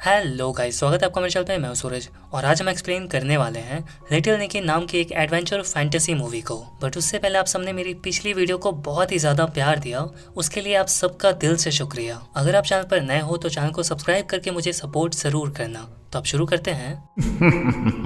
Hello guys, स्वागत है आपका मेरे चैनल पे। मैं हूं सूरज और आज हम एक्सप्लेन करने वाले हैं लिटिल निकी नाम की एक एडवेंचर फैंटेसी मूवी को। बट उससे पहले आप सबने मेरी पिछली वीडियो को बहुत ही ज़्यादा प्यार दिया, उसके लिए आप सबका दिल से शुक्रिया। अगर आप चैनल पर नए हो तो चैनल को सब्सक्राइब करके मुझे सपोर्ट ज़रूर करना। तो अब शुरू करते हैं।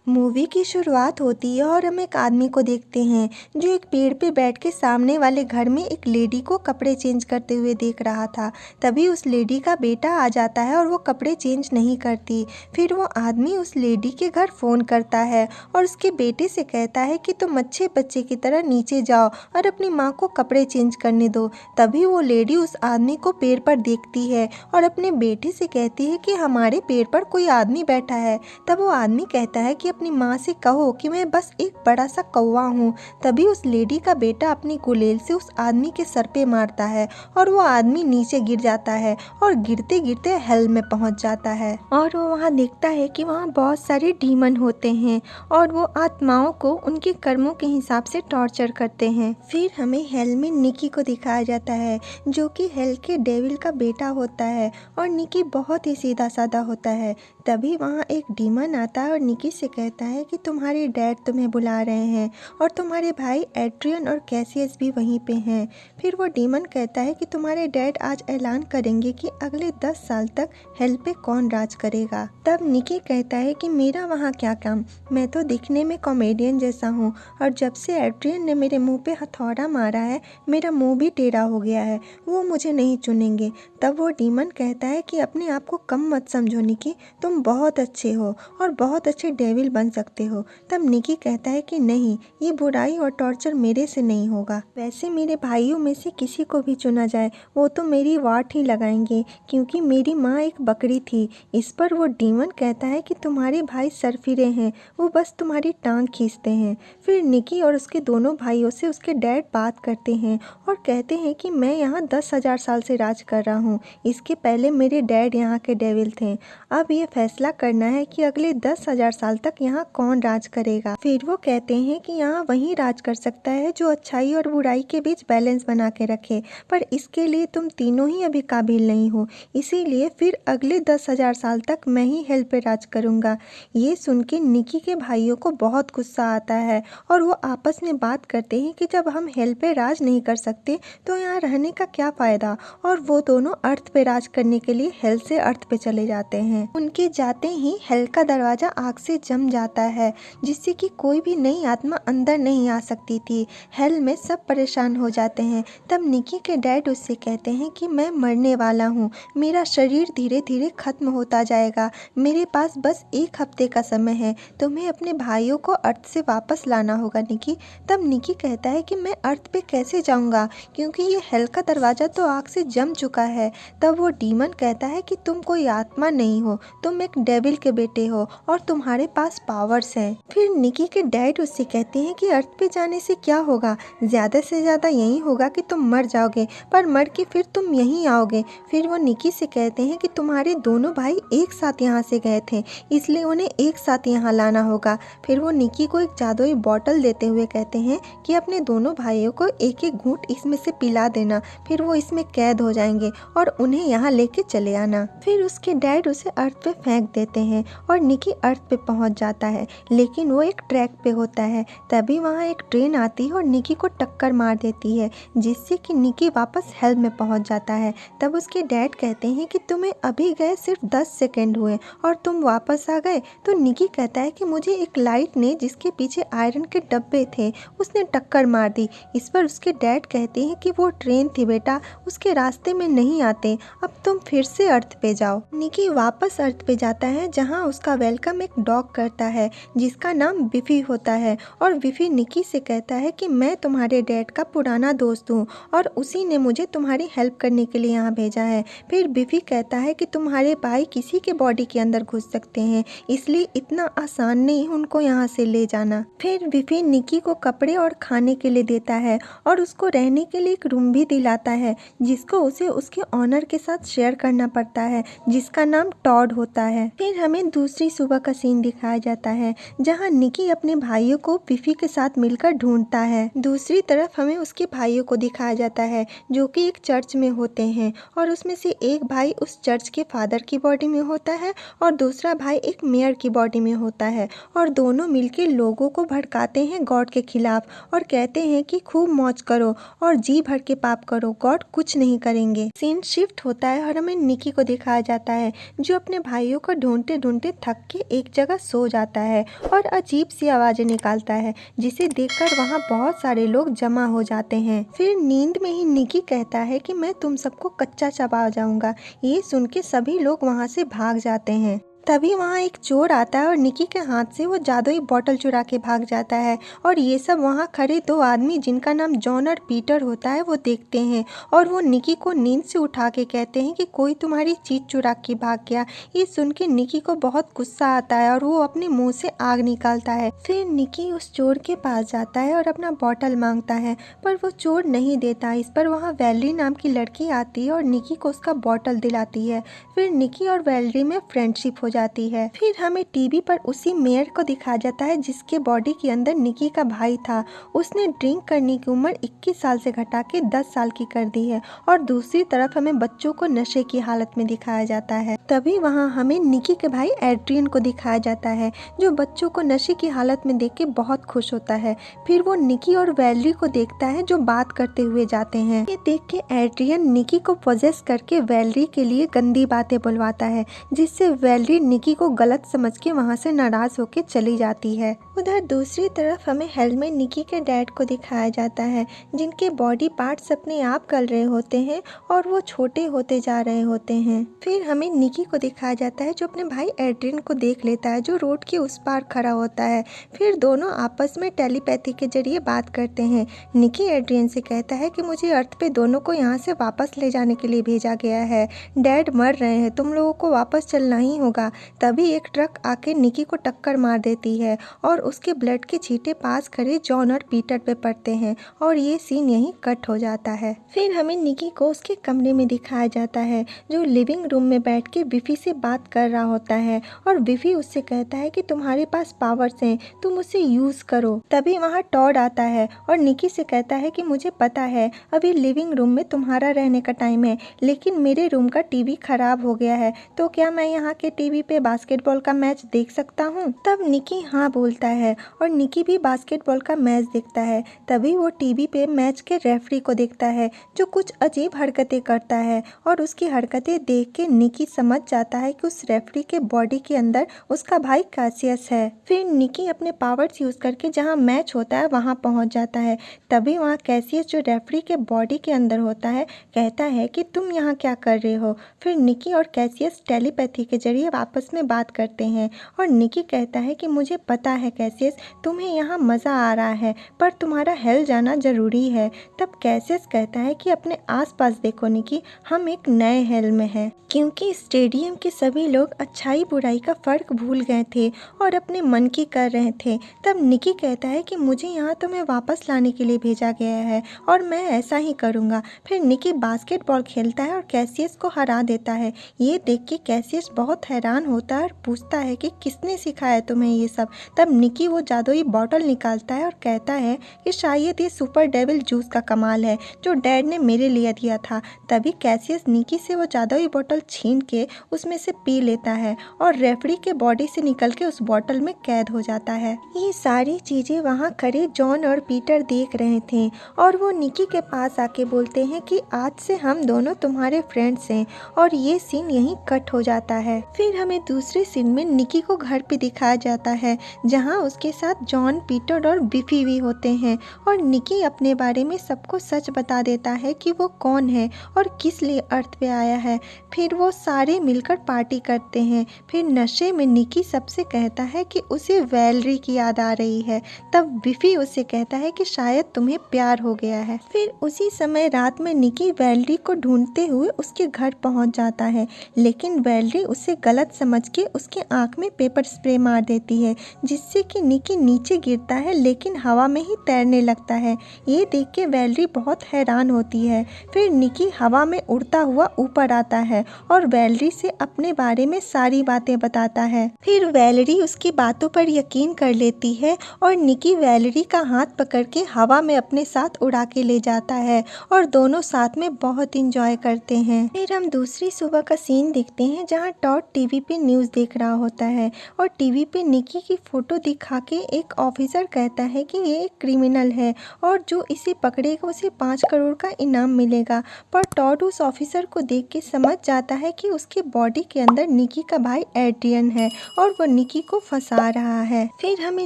मूवी की शुरुआत होती है और हम एक आदमी को देखते हैं जो एक पेड़ पे बैठ के सामने वाले घर में एक लेडी को कपड़े चेंज करते हुए देख रहा था। तभी उस लेडी का बेटा आ जाता है और वो कपड़े चेंज नहीं करती। फिर वो आदमी उस लेडी के घर फ़ोन करता है और उसके बेटे से कहता है कि तुम अच्छे बच्चे की तरह नीचे जाओ और अपनी माँ को कपड़े चेंज करने दो। तभी वो लेडी उस आदमी को पेड़ पर देखती है और अपने बेटे से कहती है कि हमारे पेड़ पर कोई आदमी बैठा है। तब वो आदमी कहता है कि अपनी माँ से कहो कि मैं बस एक बड़ा सा कौवा हूँ। तभी उस लेडी का बेटा अपनी गुलेल से उस आदमी के सर पे मारता है और वो आदमी नीचे गिर जाता है और गिरते गिरते हेल में पहुँच जाता है। और वो वहाँ देखता है कि वहाँ बहुत सारे डीमन होते हैं और वो आत्माओं को उनके कर्मों के हिसाब से टॉर्चर करते हैं। फिर हमें हेल में निकी को दिखाया जाता है जो कि हेल के डेविल का बेटा होता है और निकी बहुत ही सीधा साधा होता है। तभी वहाँ एक डीमन आता है और निकी से कहता है कि तुम्हारे डैड तुम्हें बुला रहे हैं और तुम्हारे भाई एड्रियन और कैसियस भी वहीं पे हैं। फिर वो डीमन कहता है कि तुम्हारे डैड आज ऐलान करेंगे कि अगले 10 साल तक हेल पे कौन राज करेगा। तब निकी कहता है कि मेरा वहाँ क्या काम, मैं तो दिखने में कॉमेडियन जैसा हूँ और जब से एड्रियन ने मेरे मुँह पे हथौड़ा मारा है मेरा मुँह भी टेढ़ा हो गया है, वो मुझे नहीं चुनेंगे। तब वो डीमन कहता है कि अपने आप को कम मत समझो निकी, तुम बहुत अच्छे हो और बहुत अच्छे डेविल बन सकते हो। तब निकी कहता है कि नहीं, ये बुराई और टॉर्चर मेरे से नहीं होगा। वैसे मेरे भाइयों में से किसी को भी चुना जाए वो तो मेरी वाट ही लगाएंगे क्योंकि मेरी माँ एक बकरी थी। इस पर वो डीमन कहता है कि तुम्हारे भाई सरफिरे हैं, वो बस तुम्हारी टांग खींचते हैं। फिर निकी और उसके दोनों भाइयों से उसके डैड बात करते हैं और कहते हैं कि मैं यहाँ 10,000 साल से राज कर रहा हूँ, इसके पहले मेरे डैड यहाँ के डेविल थे। अब ये फैसला करना है कि अगले 10,000 साल तक यहाँ कौन राज करेगा। फिर वो कहते हैं कि यहाँ वही राज कर सकता है जो अच्छाई और बुराई के बीच बैलेंस बना के रखे, पर इसके लिए तुम तीनों ही अभी काबिल नहीं हो, इसीलिए फिर अगले 10,000 साल तक मैं ही हेल पे राज करूँगा। ये सुन के निकी के भाइयों को बहुत गुस्सा आता है और वो आपस में बात करते हैं कि जब हम हेल पे राज नहीं कर सकते तो यहाँ रहने का क्या फ़ायदा, और वो दोनों अर्थ पे राज करने के लिए हेल से अर्थ पे चले जाते हैं। उनके जाते ही हेल का दरवाज़ा आग से जम जाता है जिससे कि कोई भी नई आत्मा अंदर नहीं आ सकती थी। हेल में सब परेशान हो जाते हैं। तब निकी के डैड उससे कहते हैं कि मैं मरने वाला हूँ, मेरा शरीर धीरे धीरे ख़त्म होता जाएगा, मेरे पास बस 1 हफ्ते का समय है, तुम्हें अपने भाइयों को अर्थ से वापस लाना होगा निकी। तब निकी कहता है कि मैं अर्थ पे कैसे जाऊँगा क्योंकि ये हेल का दरवाज़ा तो आग से जम चुका है। तब वो डीमन कहता है कि तुम कोई आत्मा नहीं हो, तुम एक डेविल के बेटे हो और तुम्हारे पास पावर्स हैं। फिर निकी के डैड उससे कहते हैं कि अर्थ पे जाने से क्या होगा, ज़्यादा से ज़्यादा यही होगा कि तुम मर जाओगे, पर मर के फिर तुम यहीं आओगे। फिर वो निकी से कहते हैं कि तुम्हारे दोनों भाई एक साथ यहाँ से गए थे, इसलिए उन्हें एक साथ यहाँ लाना होगा। फिर वो निकी को एक जादुई बॉटल देते हुए कहते हैं कि अपने दोनों भाइयों को एक एक घूंट इसमें से पिला देना, फिर वो इसमें कैद हो जाएंगे और उन्हें यहाँ लेके चले आना। फिर उसके डैड उसे अर्थ पे फेंक देते हैं और निकी अर्थ पे पहुंच जाता है, लेकिन वो एक ट्रैक पे होता है। तभी वहाँ एक ट्रेन आती है और निकी को टक्कर मार देती है जिससे कि निकी वापस हेल में पहुंच जाता है। तब उसके डैड कहते हैं कि तुम्हें अभी गए सिर्फ 10 सेकेंड हुए और तुम वापस आ गए। तो निकी कहता है कि मुझे एक लाइट ने जिसके पीछे आयरन के डब्बे थे उसने टक्कर मार दी। इस पर उसके डैड कहते हैं कि वो ट्रेन थी बेटा, उसके रास्ते में नहीं आते, अब तुम फिर से अर्थ पे जाओ। निकी वापस अर्थ पे जाता है जहाँ उसका वेलकम एक डॉग करता है जिसका नाम बिफी होता है और बिफी निकी से कहता है कि मैं तुम्हारे डैड का पुराना दोस्त हूँ और उसी ने मुझे तुम्हारी हेल्प करने के लिए यहाँ भेजा है। फिर बिफी कहता है कि तुम्हारे भाई किसी के बॉडी के अंदर घुस सकते हैं, इसलिए इतना आसान नहीं उनको यहाँ से ले जाना। फिर बिफी निकी को कपड़े और खाने के लिए देता है और उसको रहने के लिए एक रूम भी दिलाता है जिसको उसे उसके ऑनर के साथ शेयर करना पड़ता है जिसका नाम टॉड होता है। फिर हमें दूसरी सुबह का सीन दिखाया जाता जाता है, जहां निकी अपने भाइयों को बिफी के साथ मिलकर ढूंढता है। दूसरी तरफ हमें उसके भाइयों को दिखाया जाता है जो कि एक चर्च में होते हैं और उसमें से एक भाई उस चर्च के फादर की बॉडी में होता है और दूसरा भाई एक मेयर की बॉडी में होता है और दोनों मिलकर लोगों को भड़काते हैं गॉड के खिलाफ और कहते हैं कि खूब मौज करो और जी भर के पाप करो, गॉड कुछ नहीं करेंगे। सीन शिफ्ट होता है और हमें निकी को दिखाया जाता है जो अपने भाइयों को ढूंढते ढूंढते थक के एक जगह सो जाता है और अजीब सी आवाजें निकालता है, जिसे देखकर वहाँ बहुत सारे लोग जमा हो जाते हैं। फिर नींद में ही निकी कहता है कि मैं तुम सबको कच्चा चबा जाऊंगा। ये सुन के सभी लोग वहाँ से भाग जाते हैं। तभी वहाँ एक चोर आता है और निकी के हाथ से वो जादुई बोतल चुरा के भाग जाता है और ये सब वहाँ खड़े दो आदमी जिनका नाम जॉन और पीटर होता है वो देखते हैं और वो निकी को नींद से उठा के कहते हैं कि कोई तुम्हारी चीज चुरा के भाग गया। ये सुन के निकी को बहुत गुस्सा आता है और वो अपने मुंह से आग निकालता है। फिर निकी उस चोर के पास जाता है और अपना बोतल मांगता है पर वो चोर नहीं देता। इस पर वहाँ वैलरी नाम की लड़की आती है और निकी को उसका बोतल दिलाती है। फिर निकी और वैलरी में फ्रेंडशिप हो जाती है। फिर हमें टीवी पर उसी मेयर को दिखाया जाता है जिसके बॉडी के अंदर निकी का भाई था। उसने ड्रिंक करने की उम्र 21 साल से घटा के 10 साल की कर दी है और दूसरी तरफ हमें बच्चों को नशे की हालत में दिखाया जाता है। तभी वहाँ हमें निकी के भाई एड्रियन को दिखाया जाता है जो बच्चों को नशे की हालत में देख के बहुत खुश होता है। फिर वो निकी और वैलरी को देखता है जो बात करते हुए जाते हैं। ये देख के एड्रियन निकी को पोजेस करके वैलरी के लिए गंदी बातें बुलवाता है, जिससे वैलरी निकी को गलत समझ के वहाँ से नाराज होके चली जाती है। उधर दूसरी तरफ हमें हेल में निकी के डैड को दिखाया जाता है जिनके बॉडी पार्ट्स अपने आप गल रहे होते हैं और वो छोटे होते जा रहे होते हैं। फिर हमें निकी को दिखाया जाता है जो अपने भाई एड्रियन को देख लेता है जो रोड के उस पार खड़ा होता है। फिर दोनों आपस में टेलीपैथी के जरिए बात करते हैं। निकी एड्रियन से कहता है कि मुझे अर्थ पे दोनों को यहाँ से वापस ले जाने के लिए भेजा गया है, डैड मर रहे हैं, तुम लोगों को वापस चलना ही होगा। तभी एक ट्रक आके निकी को टक्कर मार देती है और उसके ब्लड के छींटे पास खड़े जॉन और पीटर पे पड़ते हैं और ये सीन यहीं कट हो जाता है। फिर हमें निकी को उसके कमरे में दिखाया जाता है जो लिविंग रूम में बैठ के बिफी से बात कर रहा होता है और बिफी उससे कहता है कि तुम्हारे पास पावर्स हैं, तुम उसे यूज करो। तभी वहाँ टॉड आता है और निकी से कहता है कि मुझे पता है अभी लिविंग रूम में तुम्हारा रहने का टाइम है, लेकिन मेरे रूम का टीवी खराब हो गया है, तो क्या मैं यहाँ के टीवी पे बास्केटबॉल का मैच देख सकता हूँ? तब निकी हाँ बोलता है और निकी भी बास्केटबॉल का मैच देखता है। तभी वो टीवी पे मैच के रेफरी को देखता है जो कुछ अजीब हरकतें करता है और उसकी हरकतें देख के निकी समझ जाता है कि उस रेफरी के बॉडी के अंदर उसका भाई कैसियस है। फिर निकी अपने पावर्स यूज करके जहाँ मैच होता है वहाँ पहुँच जाता है। तभी वहाँ कैसियस जो रेफरी के बॉडी के अंदर होता है कहता है कि तुम यहाँ क्या कर रहे हो। फिर निकी और कैसियस टेलीपैथी के जरिए आपस में बात करते हैं और निकी कहता है कि मुझे पता है कैसियस तुम्हें यहाँ मज़ा आ रहा है पर तुम्हारा हेल जाना ज़रूरी है। तब कैसियस कहता है कि अपने आसपास देखो निकी, हम एक नए हेल में हैं, क्योंकि स्टेडियम के सभी लोग अच्छाई बुराई का फ़र्क भूल गए थे और अपने मन की कर रहे थे। तब निकी कहता है कि मुझे यहाँ तुम्हें वापस लाने के लिए भेजा गया है और मैं ऐसा ही करूँगा। फिर निकी बास्केटबॉल खेलता है और कैसियस को हरा देता है। ये देख के कैसियस बहुत हैरान होता है और पूछता है कि किसने सिखाया तुम्हें ये सब। तब निकी वो जादुई बॉटल निकालता है और कहता है कि शायद ये सुपर डेविल जूस का कमाल है जो डैड ने मेरे लिए दिया था। तभी कैसियस निकी से वो जादुई बॉटल छीन के उसमें से पी लेता है और रेफरी के बॉडी से निकल के उस बॉटल में कैद हो जाता है। ये सारी चीजें वहाँ खड़े जॉन और पीटर देख रहे थे और वो निकी के पास आके बोलते हैं कि आज से हम दोनों तुम्हारे फ्रेंड्स हैं और ये सीन यहीं कट हो जाता है। फिर हमें दूसरे सीन में निकी को घर पे दिखाया जाता है जहाँ उसके साथ जॉन, पीटर और बिफी भी होते हैं और निकी अपने बारे में सबको सच बता देता है कि वो कौन है और किस लिए अर्थ पे आया है। फिर वो सारे मिलकर पार्टी करते हैं। फिर नशे में निकी सबसे कहता है कि उसे वैलरी की याद आ रही है। तब बिफी उसे कहता है कि शायद तुम्हें प्यार हो गया है। फिर उसी समय रात में निकी वैलरी को ढूंढते हुए उसके घर पहुंच जाता है, लेकिन वैलरी उसे गलत समझ के उसके आँख में पेपर स्प्रे मार देती है, जिससे कि निकी नीचे गिरता है लेकिन हवा में ही तैरने लगता है। ये देख के वैलेरी बहुत हैरान होती है। फिर निकी हवा में उड़ता हुआ ऊपर आता है और वैलेरी से अपने बारे में सारी बातें बताता है। फिर वैलेरी उसकी बातों पर यकीन कर लेती है और निकी वैलेरी का हाथ पकड़ के हवा में अपने साथ उड़ा के ले जाता है और दोनों साथ में बहुत इंजॉय करते हैं। फिर हम दूसरी सुबह का सीन देखते हैं जहाँ टॉड टीवी पे न्यूज़ देख रहा होता है और टीवी पे निकी की फोटो दिखा के एक ऑफिसर कहता है कि ये एक क्रिमिनल है और जो इसे पकड़ेगा उसे 5 करोड़ का इनाम मिलेगा। पर टॉड उस ऑफिसर को देख के समझ जाता है कि उसके बॉडी के अंदर निकी का भाई एड्रियन है और वो निकी को फंसा रहा है। फिर हमें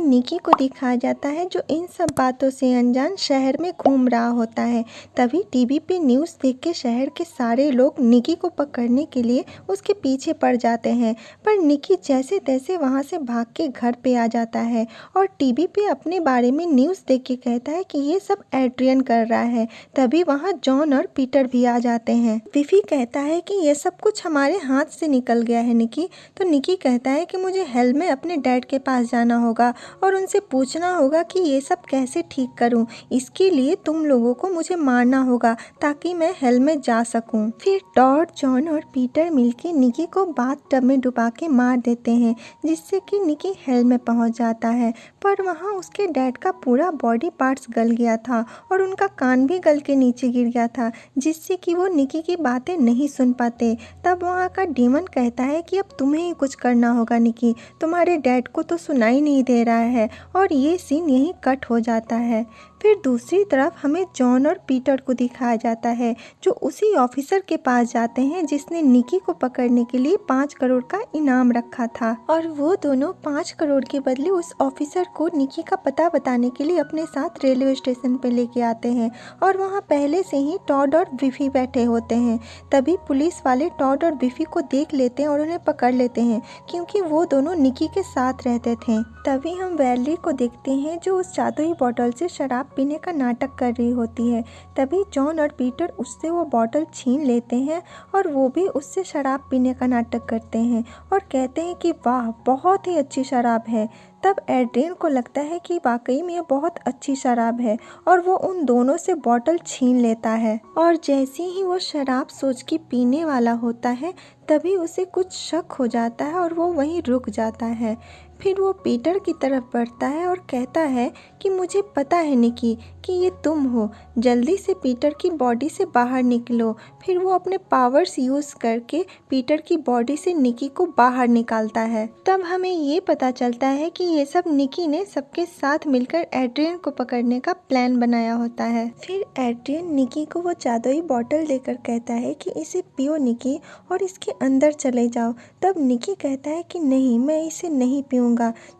निकी को दिखाया जाता है जो इन सब बातों से अनजान शहर में घूम रहा होता है। तभी टीवी पे न्यूज़ देख के शहर के सारे लोग निकी को पकड़ने के लिए उसके पीछे पड़ जाते हैं, पर निकी जैसे तैसे वहाँ से भाग के घर पे आ जाता है और टीवी पे अपने बारे में न्यूज़ देख के कहता है कि ये सब एड्रियन कर रहा है। तभी वहाँ जॉन और पीटर भी आ जाते हैं। विफी कहता है कि ये सब कुछ हमारे हाथ से निकल गया है निकी। तो निकी कहता है कि मुझे हेल में अपने डैड के पास जाना होगा और उनसे पूछना होगा कि ये सब कैसे ठीक करूं। इसके लिए तुम लोगों को मुझे मारना होगा ताकि मैं हेल में जा सकूं। फिर टॉड, जॉन और पीटर मिलके निकी को बाथटब में डुबा के मार देते हैं, जिससे कि निकी हेल में पहुंच जाता है। पर वहां उसके डैड का पूरा बॉडी पार्ट्स गल गया था और उनका कान भी गल के नीचे गिर गया था, जिससे कि वो निकी की बातें नहीं सुन पाते। तब वहाँ का डीमन कहता है कि अब तुम्हें ही कुछ करना होगा निकी, तुम्हारे डैड को तो सुनाई नहीं दे रहा है। और ये सीन यहीं कट हो जाता है। फिर दूसरी तरफ हमें जॉन और पीटर को दिखाया जाता है जो उसी ऑफिसर के पास जाते हैं जिसने निकी को पकड़ने के लिए 5 करोड़ का इनाम रखा था और वो दोनों 5 करोड़ के बदले उस ऑफिसर को निकी का पता बताने के लिए अपने साथ रेलवे स्टेशन पे लेके आते हैं और वहाँ पहले से ही टॉड और विफी बैठे होते हैं। तभी पुलिस वाले टॉड और विफी को देख लेते हैं और उन्हें पकड़ लेते हैं क्योंकि वो दोनों निकी के साथ रहते थे। तभी हम वैलेरी को देखते हैं जो उस जादुई बोतल से शराब पीने का नाटक कर रही होती है। तभी जॉन और पीटर उससे वो बोतल छीन लेते हैं और वो भी उससे शराब पीने का नाटक करते हैं और कहते हैं कि वाह, बहुत ही अच्छी शराब है। तब एड्रियन को लगता है कि वाकई में ये बहुत अच्छी शराब है और वो उन दोनों से बोतल छीन लेता है और जैसे ही वो शराब सोच के पीने वाला होता है तभी उसे कुछ शक हो जाता है और वो वहीं रुक जाता है। फिर वो पीटर की तरफ बढ़ता है और कहता है कि मुझे पता है निकी कि ये तुम हो, जल्दी से पीटर की बॉडी से बाहर निकलो। फिर वो अपने पावर्स यूज़ करके पीटर की बॉडी से निकी को बाहर निकालता है। तब हमें ये पता चलता है कि ये सब निकी ने सबके साथ मिलकर एड्रियन को पकड़ने का प्लान बनाया होता है। फिर एड्रियन निकी को वो जादुई बॉटल देकर कहता है कि इसे पियो निकी और इसके अंदर चले जाओ। तब निकी कहता है कि नहीं, मैं इसे नहीं पीऊँगा।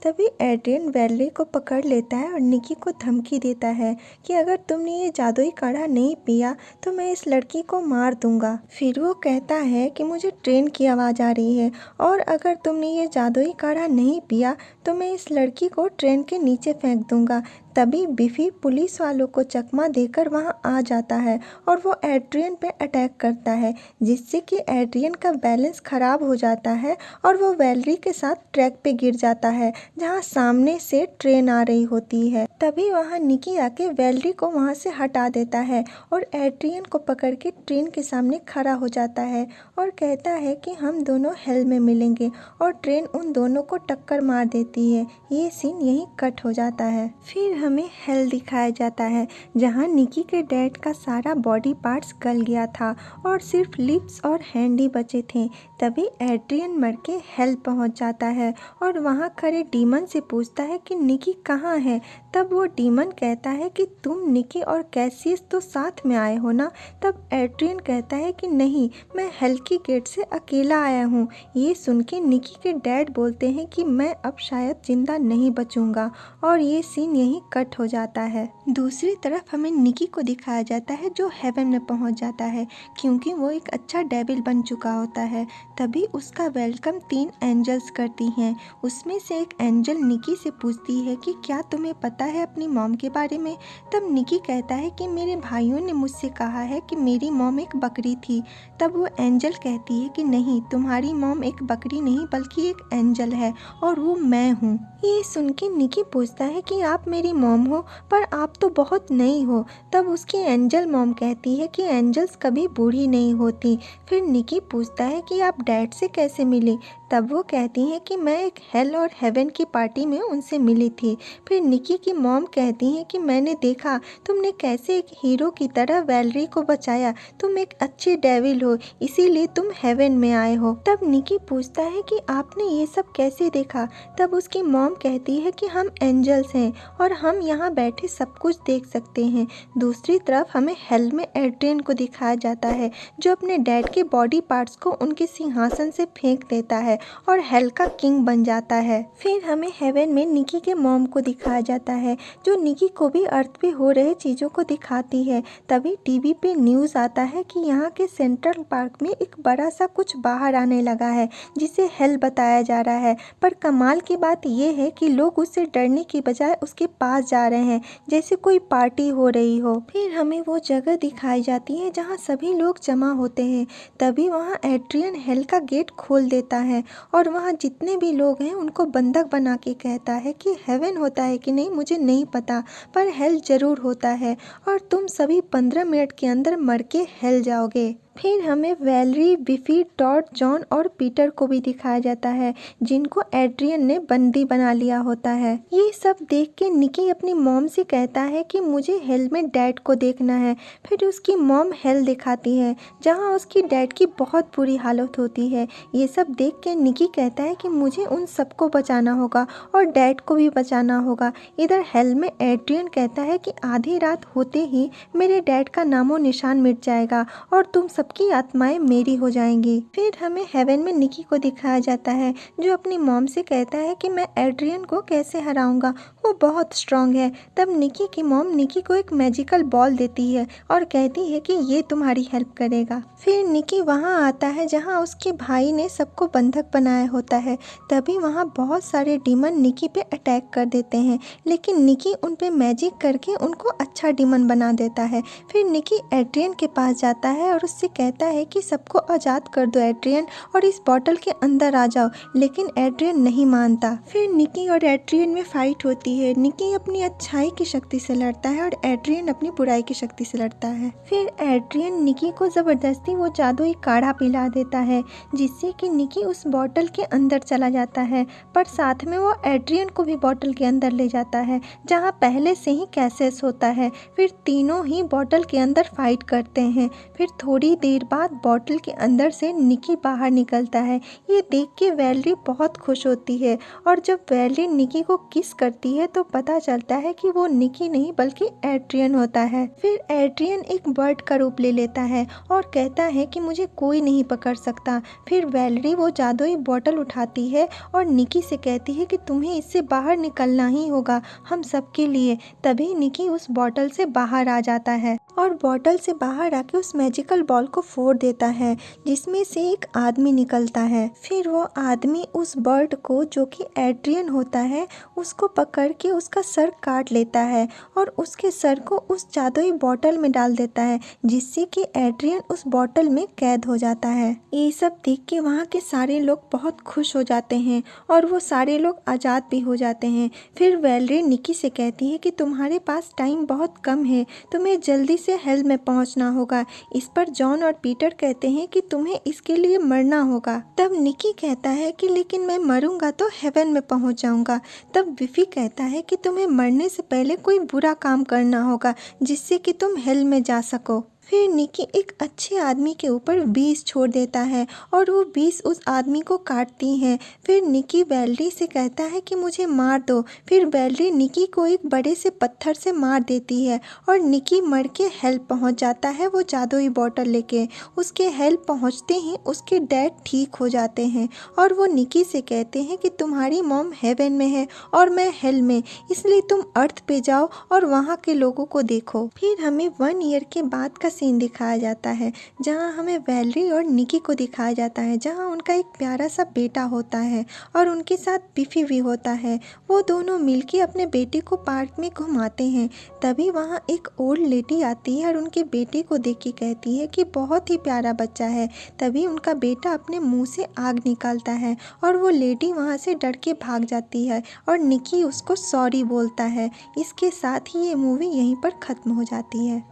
तभी एड्रियन वैलेरी को पकड़ लेता है और निकी को धमकी देता है कि अगर तुमने ये जादुई काढ़ा नहीं पिया तो मैं इस लड़की को मार दूंगा। फिर वो कहता है कि मुझे ट्रेन की आवाज़ आ रही है और अगर तुमने ये जादुई काढ़ा नहीं पिया तो मैं इस लड़की को ट्रेन के नीचे फेंक दूंगा। तभी बिफी पुलिस वालों को चकमा देकर वहां आ जाता है और वो एड्रियन पे अटैक करता है, जिससे कि एड्रियन का बैलेंस खराब हो जाता है और वो वैलेरी के साथ ट्रैक पे गिर जाता है जहां सामने से ट्रेन आ रही होती है। तभी वहां निकी आके वैलेरी को वहां से हटा देता है और एड्रियन को पकड़ के ट्रेन के सामने खड़ा हो जाता है और कहता है कि हम दोनों हेल में मिलेंगे और ट्रेन उन दोनों को टक्कर मार देती है। ये सीन यहीं कट हो जाता है। फिर हमें हेल दिखाया जाता है जहां निकी के डैड का सारा बॉडी पार्ट्स गल गया था और सिर्फ लिप्स और हैंड ही बचे थे। तभी एड्रियन मर के हेल पहुंच जाता है और वहां खड़े डीमन से पूछता है कि निकी कहाँ है। तब वो डीमन कहता है कि तुम निकी और कैसियस तो साथ में आए हो ना। तब एड्रियन कहता है कि नहीं, मैं हेल की गेट से अकेला आया हूँ। ये सुन के निकी के डैड बोलते हैं कि मैं अब शायद जिंदा नहीं बचूंगा और ये सीन यहीं कट हो जाता है। दूसरी तरफ हमें निकी को दिखाया जाता है जो हेवन में पहुंच जाता है क्योंकि वो एक अच्छा डेविल बन चुका होता है। तभी उसका वेलकम 3 एंजल्स करती हैं। उसमें से एक एंजल निकी से पूछती है कि क्या तुम्हें पता है अपनी मॉम के बारे में। तब निकी कहता है कि मेरे भाइयों ने मुझसे कहा है कि मेरी मॉम एक बकरी थी। तब वो एंजल कहती है कि नहीं, तुम्हारी मॉम एक बकरी नहीं बल्कि एक एंजल है और वो मैं हूँ। ये सुन के निकी पूछता है कि आप मेरी मॉम हो पर आप तो बहुत नई हो। तब उसकी एंजल मॉम कहती है कि एंजल्स कभी बूढ़ी नहीं होती। फिर निकी पूछता है कि आप डैड से कैसे मिली। तब वो कहती है कि मैं एक हेल और हेवन की पार्टी में उनसे मिली थी। फिर निकी की मॉम कहती है कि मैंने देखा तुमने कैसे एक हीरो की तरह वैलरी को बचाया। तुम एक अच्छे डेविल हो, इसीलिए तुम हेवन में आए हो। तब निकी पूछता है कि आपने ये सब कैसे देखा। तब उसकी मॉम कहती है कि हम एंजल्स हैं और हम यहाँ बैठे सब कुछ देख सकते हैं। दूसरी तरफ हमें हेल में एड्रियन को दिखाया जाता है जो अपने डैड के बॉडी पार्ट्स को उनके सिंहासन से फेंक देता है और हेल का किंग बन जाता है। फिर हमें हेवन में निकी के मॉम को दिखाया जाता है जो निकी को भी अर्थ पे हो रहे चीज़ों को दिखाती है। तभी टीवी पे न्यूज़ आता है कि यहाँ के सेंट्रल पार्क में एक बड़ा सा कुछ बाहर आने लगा है जिसे हेल बताया जा रहा है। पर कमाल की बात यह है कि लोग उससे डरने की बजाय उसके पास जा रहे हैं जैसे कोई पार्टी हो रही हो। फिर हमें वो जगह दिखाई जाती है जहाँ सभी लोग जमा होते हैं। तभी वहाँ एड्रियन हेल का गेट खोल देता है और वहाँ जितने भी लोग हैं उनको बंधक बना के कहता है कि हेवन होता है कि नहीं मुझे नहीं पता, पर हेल जरूर होता है और तुम सभी 15 मिनट के अंदर मर के हेल जाओगे। फिर हमें वैलरी, बिफी, टॉड, जॉन और पीटर को भी दिखाया जाता है जिनको एड्रियन ने बंदी बना लिया होता है। ये सब देख के निकी अपनी मॉम से कहता है कि मुझे हेल में डैड को देखना है। फिर उसकी मॉम हेल दिखाती है जहाँ उसकी डैड की बहुत बुरी हालत होती है। ये सब देख के निकी कहता है कि मुझे उन सबको बचाना होगा और डैड को भी बचाना होगा। इधर हेल में एड्रियन कहता है कि आधी रात होते ही मेरे डैड का नामो निशान मिट जाएगा और तुम सबकी आत्माएं मेरी हो जाएंगी। फिर हमें हेवन में निकी को दिखाया जाता है जो अपनी मॉम से कहता है कि मैं एड्रियन को कैसे हराऊंगा, वो बहुत स्ट्रांग है। तब निकी की मॉम निकी को एक मैजिकल बॉल देती है और कहती है कि ये तुम्हारी हेल्प करेगा। फिर निकी वहाँ आता है जहाँ उसके भाई ने सबको बंधक बनाया होता है। तभी वहाँ बहुत सारे डीमन निकी पे अटैक कर देते हैं लेकिन निकी उन पे मैजिक करके उनको अच्छा डीमन बना देता है। फिर निकी एड्रियन के पास जाता है और उससे कहता है कि सबको आज़ाद कर दो एड्रियन और इस बॉटल के अंदर आ जाओ, लेकिन एड्रियन नहीं मानता। फिर निकी और एड्रियन में फाइट होती है। निकी अपनी अच्छाई की शक्ति से लड़ता है और एड्रियन अपनी बुराई की शक्ति से लड़ता है। फिर एड्रियन निकी को ज़बरदस्ती वो जादुई काढ़ा पिला देता है जिससे कि निकी उस बॉटल के अंदर चला जाता है, पर साथ में वो एड्रियन को भी बॉटल के अंदर ले जाता है जहाँ पहले से ही कैसेस होता है। फिर तीनों ही बॉटल के अंदर फाइट करते हैं। फिर थोड़ी देर बाद बॉटल के अंदर से निकी बाहर निकलता है। ये देख के वैलरी बहुत खुश होती है और जब वैलरी निकी को किस करती है तो पता चलता है कि वो निकी नहीं बल्कि एड्रियन होता है। फिर एड्रियन एक बर्ड का रूप ले लेता है और कहता है कि मुझे कोई नहीं पकड़ सकता। फिर वैलरी वो जादुई बॉटल उठाती है और निकी से कहती है कि तुम्हें इससे बाहर निकलना ही होगा हम सबके लिए। तभी निकी उस बॉटल से बाहर आ जाता है और बॉटल से बाहर आके उस मैजिकल बॉल को फोड़ देता है जिसमें से एक आदमी निकलता है। फिर वो आदमी उस बर्ड को जो कि एड्रियन होता है उसको पकड़ के उसका सर काट लेता है और उसके सर को उस जादुई बॉटल में डाल देता है जिससे कि एड्रियन उस बॉटल में कैद हो जाता है। ये सब देख के वहाँ के सारे लोग बहुत खुश हो जाते हैं और वो सारे लोग आज़ाद भी हो जाते हैं। फिर वैलरी निकी से कहती है कि तुम्हारे पास टाइम बहुत कम है, तुम्हें जल्दी से हेल में पहुँचना होगा। इस पर जॉन और पीटर कहते हैं कि तुम्हें इसके लिए मरना होगा। तब निकी कहता है कि लेकिन मैं मरूंगा तो हेवन में पहुंच जाऊंगा। तब विफी कहता है कि तुम्हें मरने से पहले कोई बुरा काम करना होगा जिससे कि तुम हेल में जा सको। फिर निकी एक अच्छे आदमी के ऊपर विष छोड़ देता है और वो विष उस आदमी को काटती है। फिर निकी बेल्ली से कहता है कि मुझे मार दो। फिर बेल्ली निकी को एक बड़े से पत्थर से मार देती है और निकी मर के हेल्प पहुंच जाता है वो जादुई बॉटल लेके। उसके हेल्प पहुंचते ही उसके डैड ठीक हो जाते हैं और वो निकी से कहते हैं कि तुम्हारी मॉम हेवन में है और मैं हेल में, इसलिए तुम अर्थ पे जाओ और वहाँ के लोगों को देखो। फिर हमें 1 ईयर के बाद का सीन दिखाया जाता है जहाँ हमें वैलेरी और निकी को दिखाया जाता है, जहाँ उनका एक प्यारा सा बेटा होता है और उनके साथ बिफी भी होता है। वो दोनों मिलके अपने बेटे को पार्क में घुमाते हैं। तभी वहाँ एक ओल्ड लेडी आती है और उनके बेटे को देख के कहती है कि बहुत ही प्यारा बच्चा है। तभी उनका बेटा अपने मुंह से आग निकालता है और वो लेडी वहाँ से डर के भाग जाती है और निकी उसको सॉरी बोलता है। इसके साथ ही ये मूवी यहीं पर ख़त्म हो जाती है।